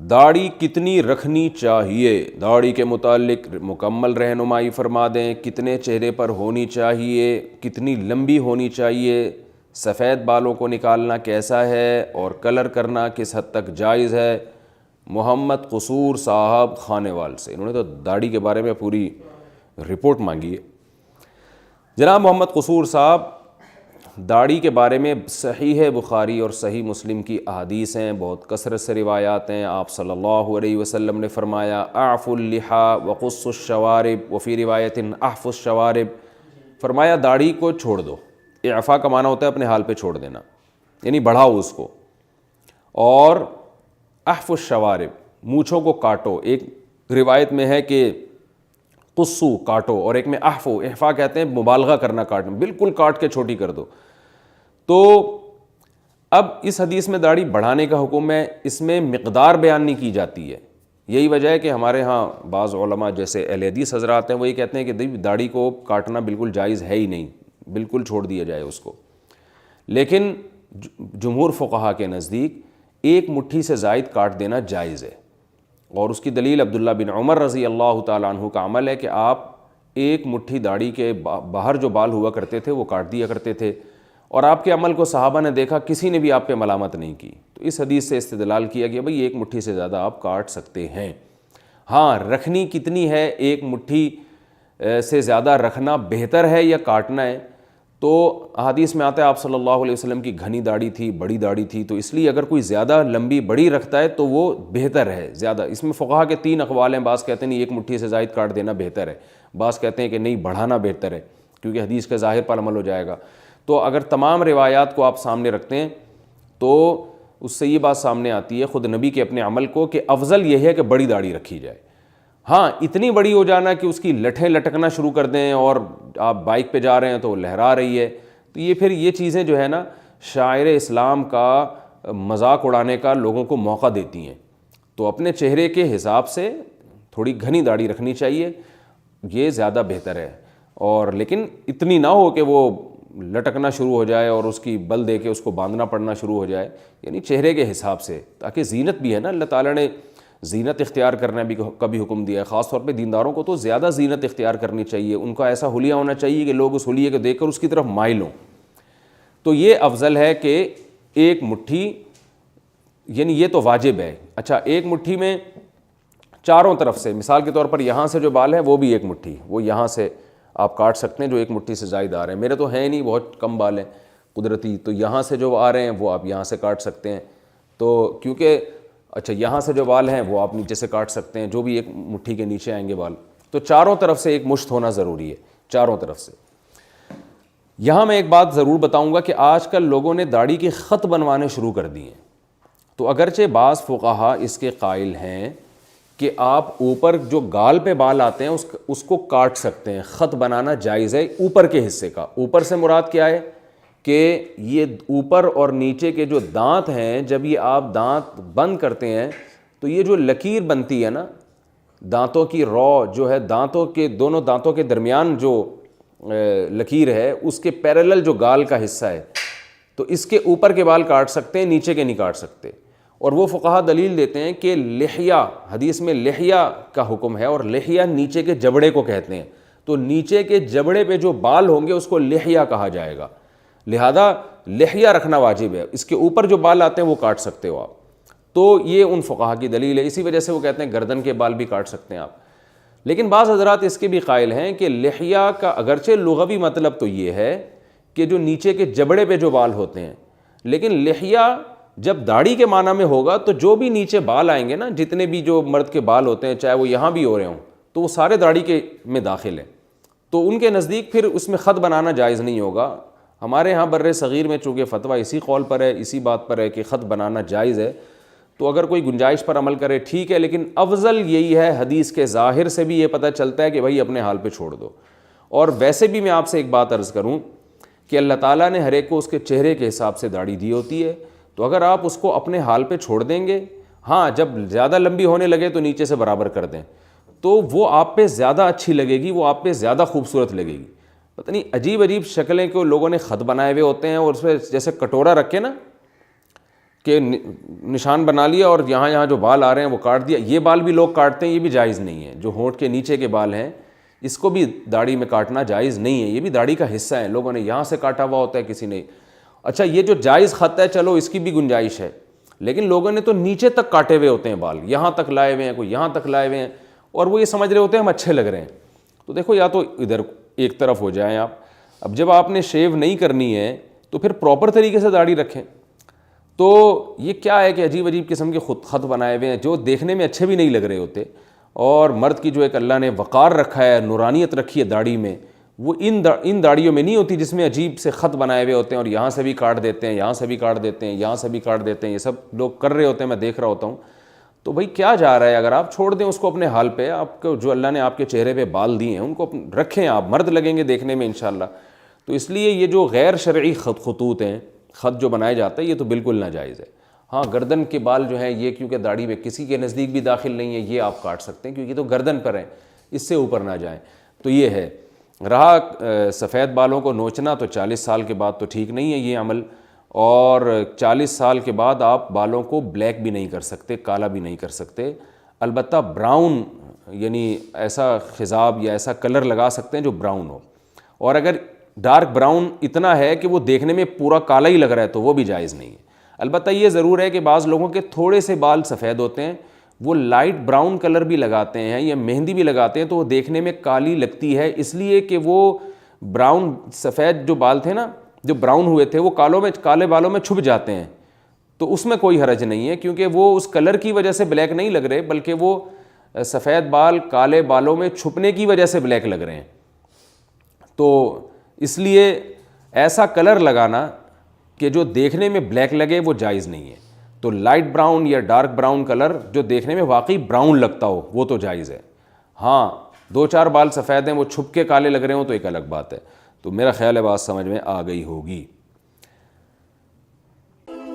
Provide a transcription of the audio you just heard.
داڑھی کتنی رکھنی چاہیے؟ داڑھی کے متعلق مکمل رہنمائی فرما دیں، کتنے چہرے پر ہونی چاہیے، کتنی لمبی ہونی چاہیے، سفید بالوں کو نکالنا کیسا ہے اور کلر کرنا کس حد تک جائز ہے؟ محمد قصور صاحب خانیوال سے، انہوں نے تو داڑھی کے بارے میں پوری رپورٹ مانگی ہے۔ جناب محمد قصور صاحب، داڑھی کے بارے میں صحیح بخاری اور صحیح مسلم کی احادیث ہیں، بہت کثرت سے روایات ہیں۔ آپ صلی اللہ علیہ وسلم نے فرمایا اعفوا اللحى وقصوا الشوارب وفی روایت احفوا الشوارب، فرمایا داڑھی کو چھوڑ دو۔ اعفاء کا معنی ہوتا ہے اپنے حال پہ چھوڑ دینا، یعنی بڑھاؤ اس کو، اور احفوا الشوارب، مونچھوں کو کاٹو۔ ایک روایت میں ہے کہ قصو کاٹو، اور ایک میں احفا کہتے ہیں مبالغہ کرنا، کاٹنا، بالکل کاٹ کے چھوٹی کر دو۔ تو اب اس حدیث میں داڑھی بڑھانے کا حکم ہے، اس میں مقدار بیان نہیں کی جاتی ہے۔ یہی وجہ ہے کہ ہمارے ہاں بعض علماء جیسے اہل حدیث حضرات ہیں وہ یہ کہتے ہیں کہ داڑھی کو کاٹنا بالکل جائز ہے ہی نہیں، بالکل چھوڑ دیا جائے اس کو۔ لیکن جمہور فقہا کے نزدیک ایک مٹھی سے زائد کاٹ دینا جائز ہے، اور اس کی دلیل عبداللہ بن عمر رضی اللہ تعالیٰ عنہ کا عمل ہے کہ آپ ایک مٹھی داڑھی کے باہر جو بال ہوا کرتے تھے وہ کاٹ دیا کرتے تھے، اور آپ کے عمل کو صحابہ نے دیکھا، کسی نے بھی آپ پہ ملامت نہیں کی۔ تو اس حدیث سے استدلال کیا گیا بھئی ایک مٹھی سے زیادہ آپ کاٹ سکتے ہیں۔ ہاں، رکھنی کتنی ہے، ایک مٹھی سے زیادہ رکھنا بہتر ہے یا کاٹنا ہے؟ تو احادیث میں آتا ہے آپ صلی اللہ علیہ وسلم کی گھنی داڑھی تھی، بڑی داڑھی تھی، تو اس لیے اگر کوئی زیادہ لمبی بڑی رکھتا ہے تو وہ بہتر ہے زیادہ۔ اس میں فقہا کے 3 اقوال ہیں، بعض کہتے ہیں نہیں ایک مٹھی سے زائد کاٹ دینا بہتر ہے، بعض کہتے ہیں کہ نہیں بڑھانا بہتر ہے کیونکہ حدیث کے ظاہر پر عمل ہو جائے گا۔ تو اگر تمام روایات کو آپ سامنے رکھتے ہیں تو اس سے یہ بات سامنے آتی ہے خود نبی کے اپنے عمل کو کہ افضل یہ ہے کہ بڑی داڑھی رکھی جائے۔ ہاں، اتنی بڑی ہو جانا کہ اس کی لٹھیں لٹکنا شروع کر دیں اور آپ بائک پہ جا رہے ہیں تو وہ لہرا رہی ہے، تو یہ پھر یہ چیزیں جو ہے نا شاعر اسلام کا مذاق اڑانے کا لوگوں کو موقع دیتی ہیں۔ تو اپنے چہرے کے حساب سے تھوڑی گھنی داڑھی رکھنی چاہیے، یہ زیادہ بہتر ہے، اور لیکن اتنی نہ ہو کہ وہ لٹکنا شروع ہو جائے اور اس کی بل دے کے اس کو باندھنا پڑنا شروع ہو جائے، یعنی چہرے کے حساب سے، تاکہ زینت بھی ہے نا، اللہ تعالیٰ نے زینت اختیار کرنا بھی کبھی حکم دیا ہے، خاص طور پہ دینداروں کو تو زیادہ زینت اختیار کرنی چاہیے، ان کا ایسا حلیہ ہونا چاہیے کہ لوگ اس حلیے کو دیکھ کر اس کی طرف مائل ہوں۔ تو یہ افضل ہے کہ ایک مٹھی، یعنی یہ تو واجب ہے۔ اچھا، ایک مٹھی میں چاروں طرف سے، مثال کے طور پر یہاں سے جو بال ہیں وہ بھی ایک مٹھی، وہ یہاں سے آپ کاٹ سکتے ہیں جو ایک مٹھی سے زائد آ رہے ہیں۔ میرے تو ہیں نہیں، بہت کم بال ہیں قدرتی، تو یہاں سے جو آ رہے ہیں وہ آپ یہاں سے کاٹ سکتے ہیں۔ تو کیونکہ اچھا یہاں سے جو بال ہیں وہ آپ نیچے سے کاٹ سکتے ہیں، جو بھی ایک مٹھی کے نیچے آئیں گے بال، تو چاروں طرف سے ایک مشت ہونا ضروری ہے، چاروں طرف سے۔ یہاں میں ایک بات ضرور بتاؤں گا کہ آج کل لوگوں نے داڑھی کے خط بنوانے شروع کر دیے ہیں، تو اگرچہ بعض فقہا اس کے قائل ہیں کہ آپ اوپر جو گال پہ بال آتے ہیں اس کو کاٹ سکتے ہیں، خط بنانا جائز ہے اوپر کے حصے کا۔ اوپر سے مراد کیا ہے کہ یہ اوپر اور نیچے کے جو دانت ہیں، جب یہ آپ دانت بند کرتے ہیں تو یہ جو لکیر بنتی ہے نا، دانتوں کی رو جو ہے، دانتوں کے دونوں دانتوں کے درمیان جو لکیر ہے اس کے پیرالل جو گال کا حصہ ہے، تو اس کے اوپر کے بال کاٹ سکتے ہیں، نیچے کے نہیں کاٹ سکتے۔ اور وہ فقہا دلیل دیتے ہیں کہ لحیہ، حدیث میں لحیہ کا حکم ہے، اور لحیہ نیچے کے جبڑے کو کہتے ہیں، تو نیچے کے جبڑے پہ جو بال ہوں گے اس کو لحیہ کہا جائے گا، لہذا لحیہ رکھنا واجب ہے۔ اس کے اوپر جو بال آتے ہیں وہ کاٹ سکتے ہو آپ، تو یہ ان فقہا کی دلیل ہے۔ اسی وجہ سے وہ کہتے ہیں گردن کے بال بھی کاٹ سکتے ہیں آپ۔ لیکن بعض حضرات اس کے بھی قائل ہیں کہ لحیہ کا اگرچہ لغوی مطلب تو یہ ہے کہ جو نیچے کے جبڑے پہ جو بال ہوتے ہیں، لیکن لحیہ جب داڑھی کے معنی میں ہوگا تو جو بھی نیچے بال آئیں گے نا، جتنے بھی جو مرد کے بال ہوتے ہیں، چاہے وہ یہاں بھی ہو رہے ہوں، تو وہ سارے داڑھی کے میں داخل ہیں، تو ان کے نزدیک پھر اس میں خط بنانا جائز نہیں ہوگا۔ ہمارے ہاں بر صغیر میں چونکہ فتویٰ اسی قول پر ہے، اسی بات پر ہے کہ خط بنانا جائز ہے، تو اگر کوئی گنجائش پر عمل کرے ٹھیک ہے، لیکن افضل یہی ہے، حدیث کے ظاہر سے بھی یہ پتہ چلتا ہے کہ بھائی اپنے حال پہ چھوڑ دو۔ اور ویسے بھی میں آپ سے ایک بات عرض کروں کہ اللہ تعالیٰ نے ہر ایک کو اس کے چہرے کے حساب سے داڑھی دی ہوتی ہے، تو اگر آپ اس کو اپنے حال پہ چھوڑ دیں گے، ہاں جب زیادہ لمبی ہونے لگے تو نیچے سے برابر کر دیں، تو وہ آپ پہ زیادہ اچھی لگے گی، وہ آپ پہ زیادہ خوبصورت لگے گی۔ پتہ نہیں عجیب عجیب شکلیں کو لوگوں نے خط بنائے ہوئے ہوتے ہیں، اور اس پہ جیسے کٹورا رکھے نا، کہ نشان بنا لیا اور یہاں یہاں جو بال آ رہے ہیں وہ کاٹ دیا. یہ بال بھی لوگ کاٹتے ہیں, یہ بھی جائز نہیں ہے. جو ہونٹ کے نیچے کے بال ہیں اس کو بھی داڑھی میں کاٹنا جائز نہیں ہے, یہ بھی داڑھی کا حصہ ہے. لوگوں نے یہاں سے کاٹا ہوا ہوتا ہے, کسی نے. اچھا یہ جو جائز خط ہے چلو اس کی بھی گنجائش ہے, لیکن لوگوں نے تو نیچے تک کاٹے ہوئے ہوتے ہیں بال, یہاں تک لائے ہوئے ہیں, کوئی یہاں تک لائے ہوئے ہیں, اور وہ یہ سمجھ رہے ہوتے ہیں ہم اچھے لگ رہے ہیں. تو دیکھو یا تو ادھر ایک طرف ہو جائیں آپ. اب جب آپ نے شیو نہیں کرنی ہے تو پھر پراپر طریقے سے داڑھی رکھیں. تو یہ کیا ہے کہ عجیب عجیب قسم کے خط بنائے ہوئے ہیں جو دیکھنے میں اچھے بھی نہیں لگ رہے ہوتے. اور مرد کی جو ایک اللہ نے وقار رکھا ہے, نورانیت رکھی ہے داڑھی میں, وہ ان داڑھیوں میں نہیں ہوتی جس میں عجیب سے خط بنائے ہوئے ہوتے ہیں اور یہاں سے بھی کاٹ دیتے ہیں, یہاں سے بھی کاٹ دیتے ہیں, یہاں سے بھی کاٹ دیتے ہیں. یہ سب لوگ کر رہے ہوتے ہیں, میں دیکھ رہا ہوتا ہوں. تو بھائی کیا جا رہا ہے, اگر آپ چھوڑ دیں اس کو اپنے حال پہ, آپ کو جو اللہ نے آپ کے چہرے پہ بال دیے ہیں ان کو رکھیں, آپ مرد لگیں گے دیکھنے میں انشاءاللہ. تو اس لیے یہ جو غیر شرعی خطوط ہیں, خط جو بنائے جاتے ہیں, یہ تو بالکل ناجائز ہے. ہاں گردن کے بال جو ہیں یہ کیونکہ داڑھی میں کسی کے نزدیک بھی داخل نہیں ہے, یہ آپ کاٹ سکتے ہیں کیونکہ یہ تو گردن پر ہیں, اس سے اوپر نہ جائیں. تو یہ ہے. رہا سفید بالوں کو نوچنا, تو 40 سال کے بعد تو ٹھیک نہیں ہے یہ عمل, اور 40 سال کے بعد آپ بالوں کو بلیک بھی نہیں کر سکتے, کالا بھی نہیں کر سکتے. البتہ براؤن یعنی ایسا خضاب یا ایسا کلر لگا سکتے ہیں جو براؤن ہو, اور اگر ڈارک براؤن اتنا ہے کہ وہ دیکھنے میں پورا کالا ہی لگ رہا ہے تو وہ بھی جائز نہیں ہے. البتہ یہ ضرور ہے کہ بعض لوگوں کے تھوڑے سے بال سفید ہوتے ہیں, وہ لائٹ براؤن کلر بھی لگاتے ہیں یا مہندی بھی لگاتے ہیں تو وہ دیکھنے میں کالی لگتی ہے, اس لیے کہ وہ براؤن سفید جو بال تھے نا, جو براؤن ہوئے تھے, وہ کالے بالوں میں چھپ جاتے ہیں. تو اس میں کوئی حرج نہیں ہے کیونکہ وہ اس کلر کی وجہ سے بلیک نہیں لگ رہے, بلکہ وہ سفید بال کالے بالوں میں چھپنے کی وجہ سے بلیک لگ رہے ہیں. تو اس لیے ایسا کلر لگانا کہ جو دیکھنے میں بلیک لگے وہ جائز نہیں ہے. تو لائٹ براؤن یا ڈارک براؤن کلر جو دیکھنے میں واقعی براؤن لگتا ہو وہ تو جائز ہے. ہاں 2-4 بال سفید ہیں وہ چھپ کے کالے لگ رہے ہوں تو ایک الگ بات ہے. تو میرا خیال ہے بات سمجھ میں آ گئی ہوگی.